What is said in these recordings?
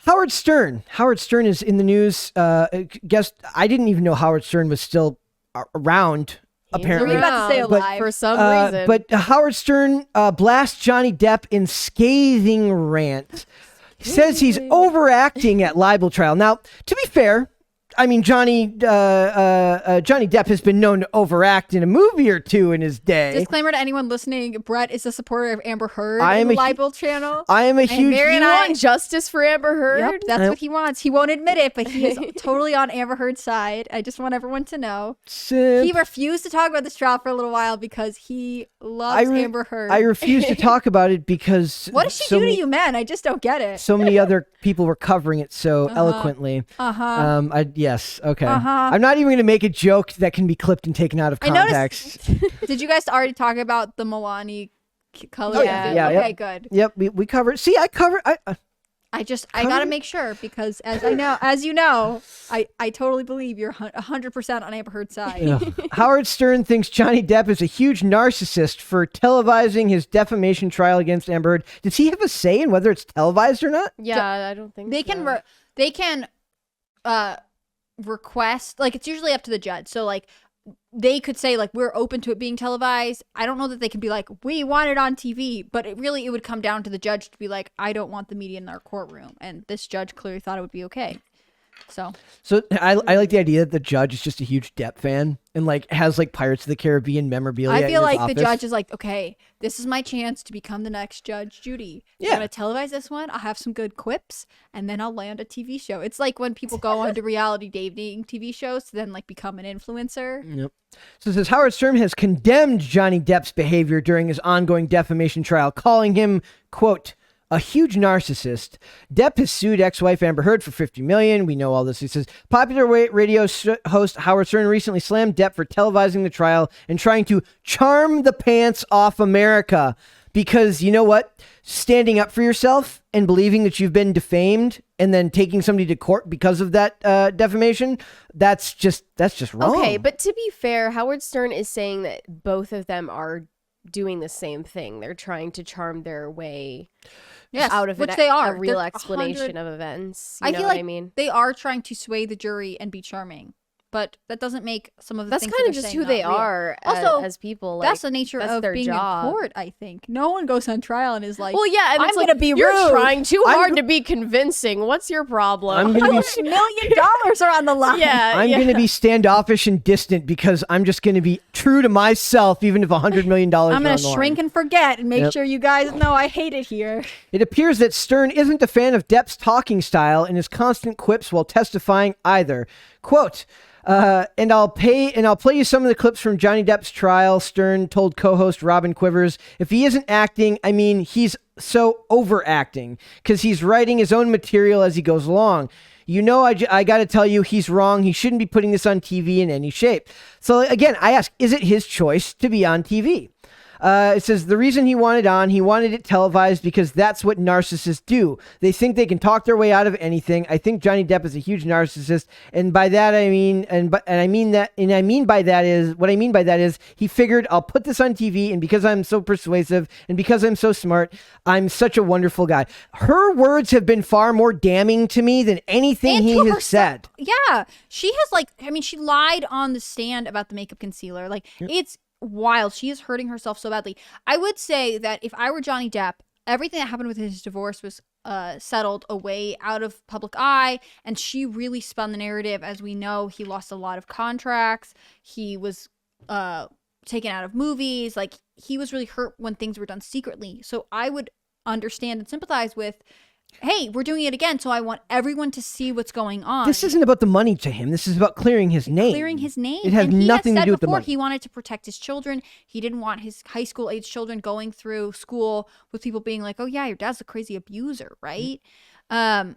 Howard Stern. Howard Stern is in the news. Guess I didn't even know Howard Stern was still around. Apparently, We're about to say alive for some reason. But Howard Stern blasts Johnny Depp in scathing rant. He says he's overacting at libel trial. Now, to be fair, I mean, Johnny Depp has been known to overact in a movie or two in his day. Disclaimer to anyone listening: Brett is a supporter of Amber Heard I am in the a Libel channel. I am a huge. Mary and I want justice for Amber Heard. Yep, that's what he wants. He won't admit it, but he is totally on Amber Heard's side. I just want everyone to know. He refused to talk about this trial for a little while because he loves Amber Heard. I refuse to talk about it because what does she do to you men? I just don't get it. So many other people were covering it so eloquently. Yes. Okay. I'm not even going to make a joke that can be clipped and taken out of context. Did you guys already talk about the Milani color? Oh, yeah. Okay, good. Yep. We covered. See, I covered. I gotta make sure because as you know, I totally believe you're 100% on Amber Heard's side. Howard Stern thinks Johnny Depp is a huge narcissist for televising his defamation trial against Amber Heard. Does he have a say in whether it's televised or not? Yeah, I don't think they can request, like, it's usually up to the judge. So like they could say like we're open to it being televised. I don't know that they can be like we want it on TV, but it would come down to the judge to be like I don't want the media in our courtroom, and this judge clearly thought it would be okay. So I like the idea that the judge is just a huge Depp fan and like has like Pirates of the Caribbean memorabilia. I feel like office. the judge is like, okay, this is my chance to become the next Judge Judy. I'm gonna televise this one. I'll have some good quips, and then I'll land a TV show. It's like when people go on to reality dating TV shows to then like become an influencer. Yep. So it says Howard Stern has condemned Johnny Depp's behavior during his ongoing defamation trial, calling him, quote, a huge narcissist. Depp has sued ex-wife Amber Heard for $50 million. We know all this. He says popular radio host Howard Stern recently slammed Depp for televising the trial and trying to charm the pants off America. Because you know what? Standing up for yourself and believing that you've been defamed and then taking somebody to court because of that defamation, that's just wrong. Okay, but to be fair, Howard Stern is saying that both of them are doing the same thing. They're trying to charm their way out of which it, they are. a real They're explanation of events. I know feel what like I mean? they are trying to sway the jury and be charming, but that doesn't make some of the That's things kind that of they're just saying who they not real. are Also, as people. Like, that's the nature of their being job. in court, I think. No one goes on trial and is like, well, yeah, and I'm it's going like, to be you're rude. trying too hard to be convincing. What's your problem? I'm gonna be $1 million are on the line. I'm going to be standoffish and distant because I'm just going to be true to myself, even if $100 million. I'm going to shrink and forget and make sure you guys know I hate it here. It appears that Stern isn't a fan of Depp's talking style and his constant quips while testifying either. Quote, and I'll play you some of the clips from Johnny Depp's trial. Stern told co-host Robin Quivers, if he isn't acting, I mean, he's so overacting because he's writing his own material as he goes along. You know, I got to tell you, he's wrong. He shouldn't be putting this on TV in any shape. So again, I ask, is it his choice to be on TV? It says the reason he wanted it televised because that's what narcissists do. They think they can talk their way out of anything. I think Johnny Depp is a huge narcissist, and by that I mean, what I mean by that is he figured I'll put this on TV, and because I'm so persuasive and because I'm so smart, I'm such a wonderful guy. Her words have been far more damning to me than anything he has said. Yeah, she has she lied on the stand about the makeup concealer. It's wild. She is hurting herself so badly. I would say that if I were Johnny Depp, everything that happened with his divorce was settled away out of public eye, and she really spun the narrative. As we know, he lost a lot of contracts. He was taken out of movies. Like, he was really hurt when things were done secretly. So I would understand and sympathize with, hey, we're doing it again, so I want everyone to see what's going on. This isn't about the money to him. This is about clearing his name. It has nothing to do with the money. He wanted to protect his children. He didn't want his high school age children going through school with people being like, oh yeah, your dad's a crazy abuser, right? I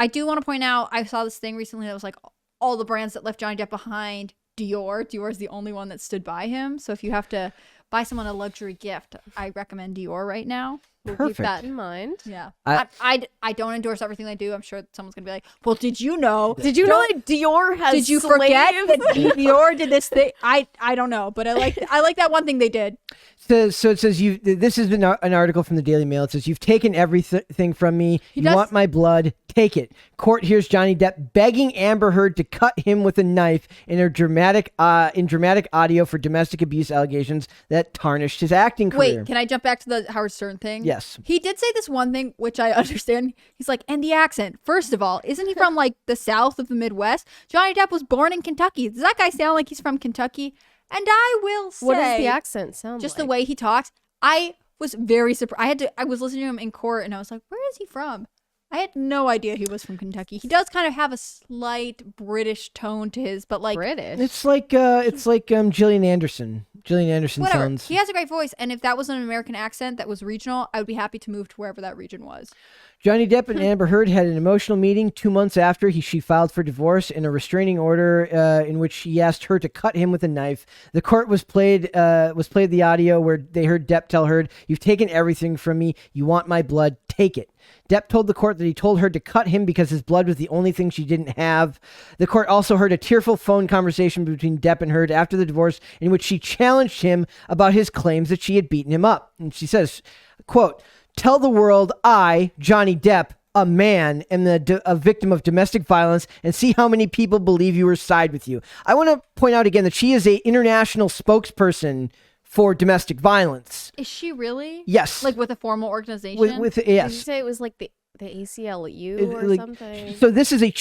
do want to point out, I saw this thing recently that was like all the brands that left Johnny Depp behind. Dior is the only one that stood by him. So if you have to buy someone a luxury gift, I recommend Dior right now. We'll Perfect. keep that in mind. Yeah. I- I don't endorse everything they do. I'm sure someone's going to be like, well, did you know? Did you know that Dior has Did you slaves? forget that Dior did this thing? I don't know, but I like that one thing they did. So it says this is an article from the Daily Mail. It says, you've taken everything from me. You want my blood? Take it. Court hears Johnny Depp begging Amber Heard to cut him with a knife in dramatic audio for domestic abuse allegations that tarnished his acting career. Wait, can I jump back to the Howard Stern thing? Yes. He did say this one thing, which I understand. He's like, and the accent. First of all, isn't he from like the South of the Midwest? Johnny Depp was born in Kentucky. Does that guy sound like he's from Kentucky? And I will say, What does the accent sound just like? the way he talks. I was very surprised. I was listening to him in court, and I was like, where is he from? I had no idea he was from Kentucky. He does kind of have a slight British tone to his, but like British. It's like Gillian Anderson. Gillian Anderson whatever. sounds. He has a great voice, and if that was an American accent that was regional, I would be happy to move to wherever that region was. Johnny Depp and Amber Heard had an emotional meeting 2 months after she filed for divorce in a restraining order in which he asked her to cut him with a knife. The court played the audio where they heard Depp tell Heard, "You've taken everything from me. You want my blood? Take it." Depp told the court that he told her to cut him because his blood was the only thing she didn't have. The court also heard a tearful phone conversation between Depp and Heard after the divorce in which she challenged him about his claims that she had beaten him up. And she says, quote, "Tell the world I, Johnny Depp, a man, am a victim of domestic violence, and see how many people believe you or side with you." I want to point out again that she is an international spokesperson for domestic violence. Is she really? Yes. Like with a formal organization? With Did yes. you say it was like the ACLU or Like, something? so this is a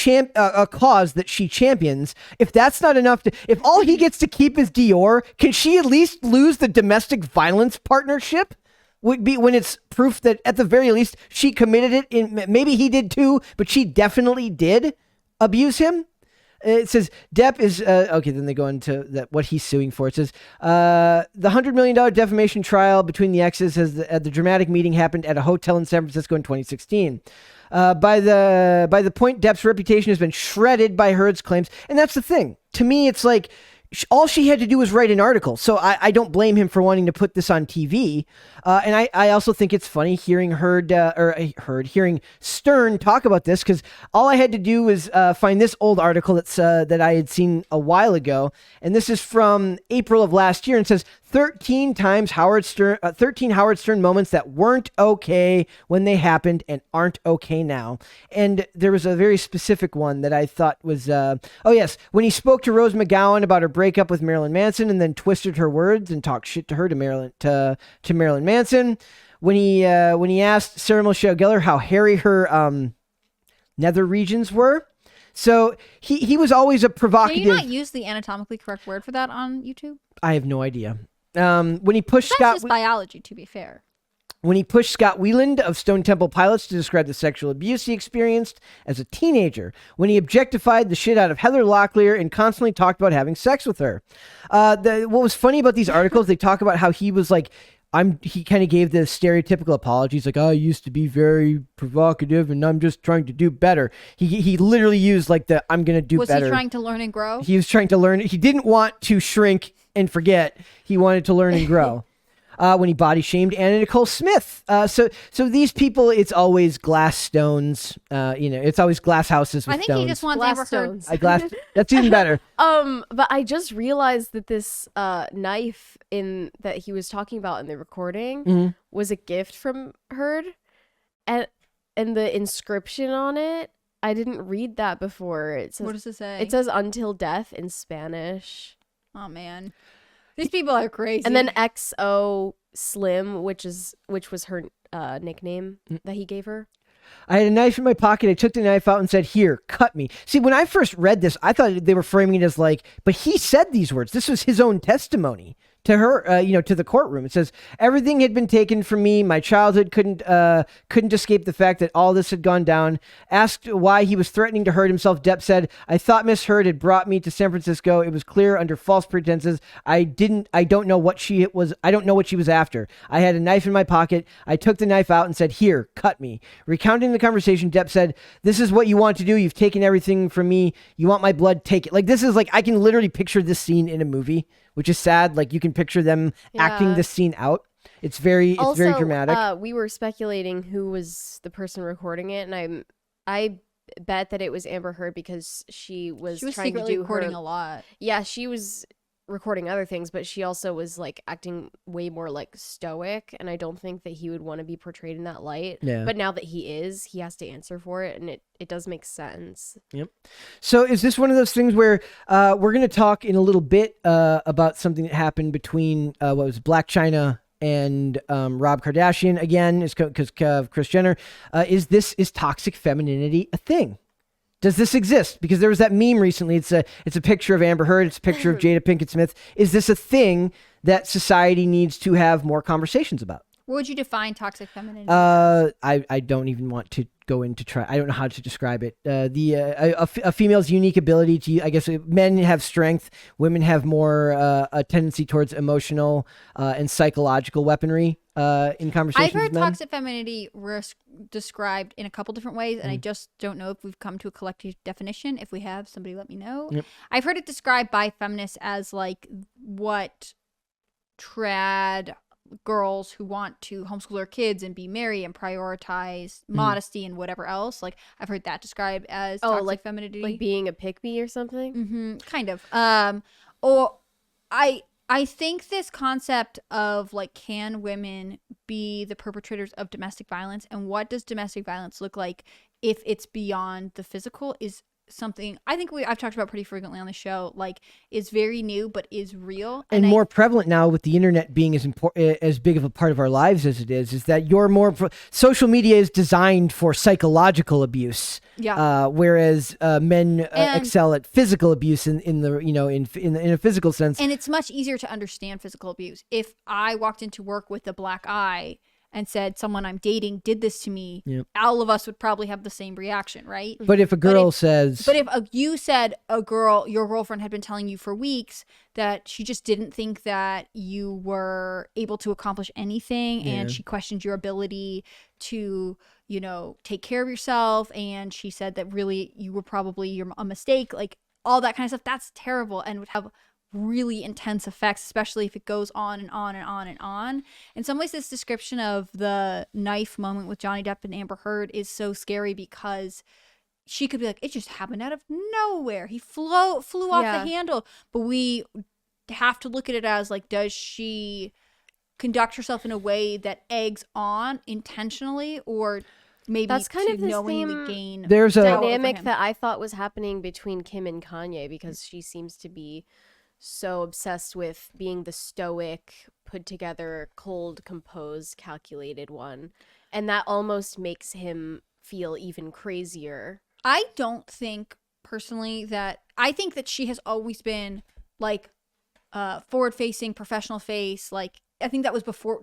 cause that she champions. If that's not enough if all he gets to keep is Dior, can she at least lose the domestic violence partnership? Would be when it's proof that at the very least she committed it. Maybe he did too, but she definitely did abuse him. It says Depp is okay. Then they go into what he's suing for. It says the $100 million defamation trial between the exes the dramatic meeting happened at a hotel in San Francisco in 2016. By the point, Depp's reputation has been shredded by Heard's claims, and that's the thing. To me, it's like all she had to do was write an article. So I don't blame him for wanting to put this on TV. And I also think it's funny hearing hearing Stern talk about this, because all I had to do was find this old article that I had seen a while ago. And this is from April of last year, and it says 13 Howard Stern moments that weren't okay when they happened and aren't okay now. And there was a very specific one that I thought was, when he spoke to Rose McGowan about her breakup with Marilyn Manson and then twisted her words and talked shit to her to Marilyn Manson. When he asked Sarah Michelle Gellar how hairy her nether regions were. So he was always a provocative. Can you not use the anatomically correct word for that on YouTube? I have no idea. When he pushed That's just biology, to be fair. When he pushed Scott Weiland of Stone Temple Pilots to describe the sexual abuse he experienced as a teenager. When he objectified the shit out of Heather Locklear and constantly talked about having sex with her. What was funny about these articles, they talk about how he was like, he kind of gave the stereotypical apologies, like, I used to be very provocative and I'm just trying to do better. He literally used like I'm going to do better. Was he trying to learn and grow? He was trying to learn. He didn't want to shrink and forget. He wanted to learn and grow. When he body shamed Anna Nicole Smith. So these people, it's always glass stones. It's always glass houses with I think stones. he just wants Glass Amber Heard. stones. That's even better. But I just realized that this knife that he was talking about in the recording was a gift from Heard, and the inscription on it, I didn't read that before. It says, What does it say? It says "Until Death" in Spanish. Oh man, these people are crazy. And then XO Slim, which was her nickname that he gave her. I had a knife in my pocket. I took the knife out and said, "Here, cut me." See, when I first read this, I thought they were framing it as like, but he said these words. This was his own testimony to her, to the courtroom. It says, "Everything had been taken from me. My childhood couldn't escape the fact that all this had gone down." Asked why he was threatening to hurt himself, Depp said, "I thought Miss Heard had brought me to San Francisco. It was clear under false pretenses. I don't know what she was after. I had a knife in my pocket. I took the knife out and said, 'Here, cut me.'" Recounting the conversation, Depp said, "This is what you want to do. You've taken everything from me. You want my blood? Take it." Like, this is like, I can literally picture this scene in a movie, which is sad. Like, you can picture them acting this scene out. It's very dramatic. We were speculating who was the person recording it, and I bet that it was Amber Heard because she was trying to secretly do recording her. a lot. Yeah, she was recording other things, but she also was like acting way more like stoic, and I don't think that he would want to be portrayed in that light. Yeah. But now that he has to answer for it, and it does make sense. Yep. So is this one of those things where we're going to talk in a little bit about something that happened between Black China and Rob Kardashian again, because Kris Jenner. Is toxic femininity a thing? Does this exist? Because there was that meme recently. It's a picture of Amber Heard. It's a picture of Jada Pinkett Smith. Is this a thing that society needs to have more conversations about? What would you define toxic femininity? I don't even want to go into try. I don't know how to describe it. A female's unique ability to, I guess, men have strength, women have more a tendency towards emotional and psychological weaponry in conversations. I've heard with men. toxic femininity described in a couple different ways, and I just don't know if we've come to a collective definition. If we have, somebody let me know. Yep. I've heard it described by feminists as like what trad girls who want to homeschool their kids and be married and prioritize modesty and whatever else. Like I've heard that described as toxic femininity, like being a pick-me or something. kind of. Or I think this concept of like, can women be the perpetrators of domestic violence, and what does domestic violence look like if it's beyond the physical, is something I think I've talked about pretty frequently on the show. Like, is very new but is real and more prevalent now with the internet being as big of a part of our lives as it is that you're more social media is designed for psychological abuse. Yeah. Whereas men excel at physical abuse in a physical sense. And it's much easier to understand physical abuse. If I walked into work with a black eye and said someone I'm dating did this to me, all of us would probably have the same reaction, right? But if a girl says... But if you said your girlfriend had been telling you for weeks that she just didn't think that you were able to accomplish anything, and she questioned your ability to, take care of yourself, and she said that really you were probably a mistake, like all that kind of stuff, that's terrible and would have really intense effects, especially if it goes on and on and on and on. In some ways, this description of the knife moment with Johnny Depp and Amber Heard is so scary because she could be like, it just happened out of nowhere. He flew off the handle. But we have to look at it as like, does she conduct herself in a way that eggs on intentionally, or maybe that's kind of the knowingly gain there's a dynamic that I thought was happening between Kim and Kanye, because she seems to be so obsessed with being the stoic, put together, cold, composed, calculated one, and that almost makes him feel even crazier. I don't think personally that I think that she has always been like forward facing, professional face. Like I think that was before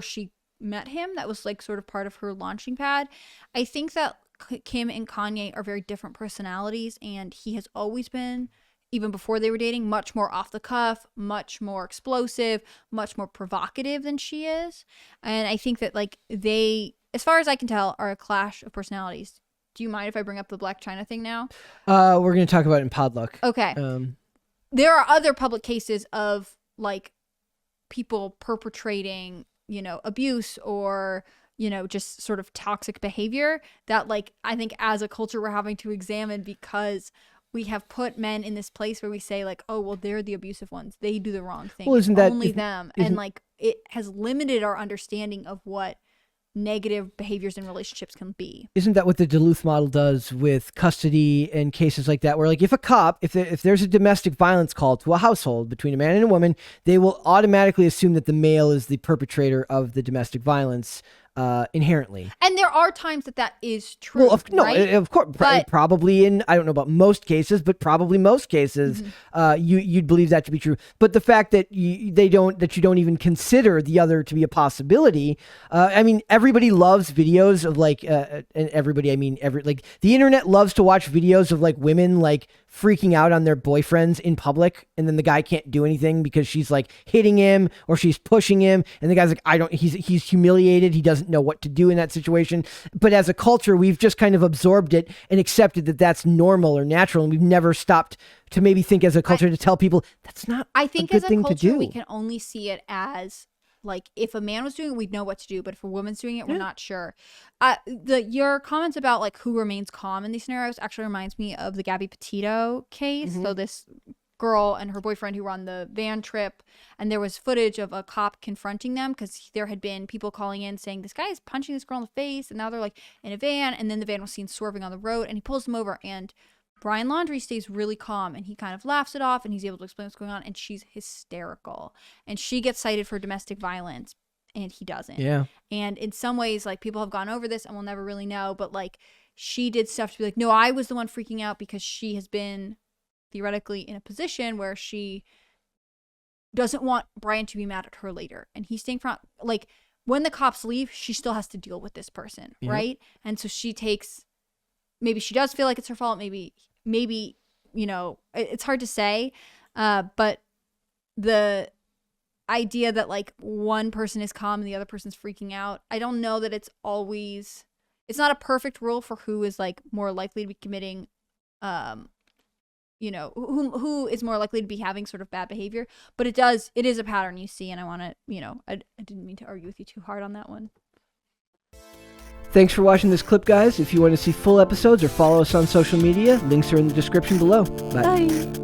she met him. That was like sort of part of her launching pad. I think that Kim and Kanye are very different personalities, and he has always been, even before they were dating, much more off the cuff, much more explosive, much more provocative than she is. And I think that like they, as far as I can tell, are a clash of personalities. Do you mind if I bring up the Black China thing now? We're going to talk about it in Podluck. Okay. There are other public cases of like people perpetrating, abuse or, just sort of toxic behavior that like I think as a culture we're having to examine, because we have put men in this place where we say like, oh, well, they're the abusive ones. They do the wrong thing. Well, isn't that only them? And like it has limited our understanding of what negative behaviors in relationships can be. Isn't that what the Duluth model does with custody and cases like that, where like if there's a domestic violence call to a household between a man and a woman, they will automatically assume that the male is the perpetrator of the domestic violence inherently. And there are times that is true. Well, right? Of course, probably in, I don't know about most cases, but probably most cases, you'd believe that to be true. But the fact that you don't even consider the other to be a possibility. I mean, everybody loves videos of like, and everybody, I mean, the internet loves to watch videos of like women like freaking out on their boyfriends in public, and then the guy can't do anything because she's like hitting him or she's pushing him, and the guy's like, he's humiliated. He doesn't know what to do in that situation. But as a culture, we've just kind of absorbed it and accepted that that's normal or natural, and we've never stopped to maybe think as a culture to tell people that's not I think a good as a thing culture, to do. we can only see it as like if a man was doing it, we'd know what to do, but if a woman's doing it, we're not sure. Your comments about like who remains calm in these scenarios actually reminds me of the Gabby Petito case. So this girl and her boyfriend who were on the van trip, and there was footage of a cop confronting them because there had been people calling in saying this guy is punching this girl in the face, and now they're like in a van, and then the van was seen swerving on the road, and he pulls them over, and Brian Laundrie stays really calm, and he kind of laughs it off, and he's able to explain what's going on, and she's hysterical, and she gets cited for domestic violence, and he doesn't. Yeah. And in some ways, like, people have gone over this and we'll never really know, but like, she did stuff to be like, no, I was the one freaking out because she has been theoretically in a position where she doesn't want Brian to be mad at her later, and he's staying front. Like, when the cops leave, she still has to deal with this person, right? And so she takes, maybe she does feel like it's her fault, maybe, you know, it's hard to say, but the idea that like one person is calm and the other person's freaking out, I don't know that it's always, it's not a perfect rule for who is like more likely to be committing, you know, who is more likely to be having sort of bad behavior, but it is a pattern you see, and I want to, you know, I didn't mean to argue with you too hard on that one. Thanks for watching this clip, guys. If you want to see full episodes or follow us on social media, links are in the description below. Bye. Bye.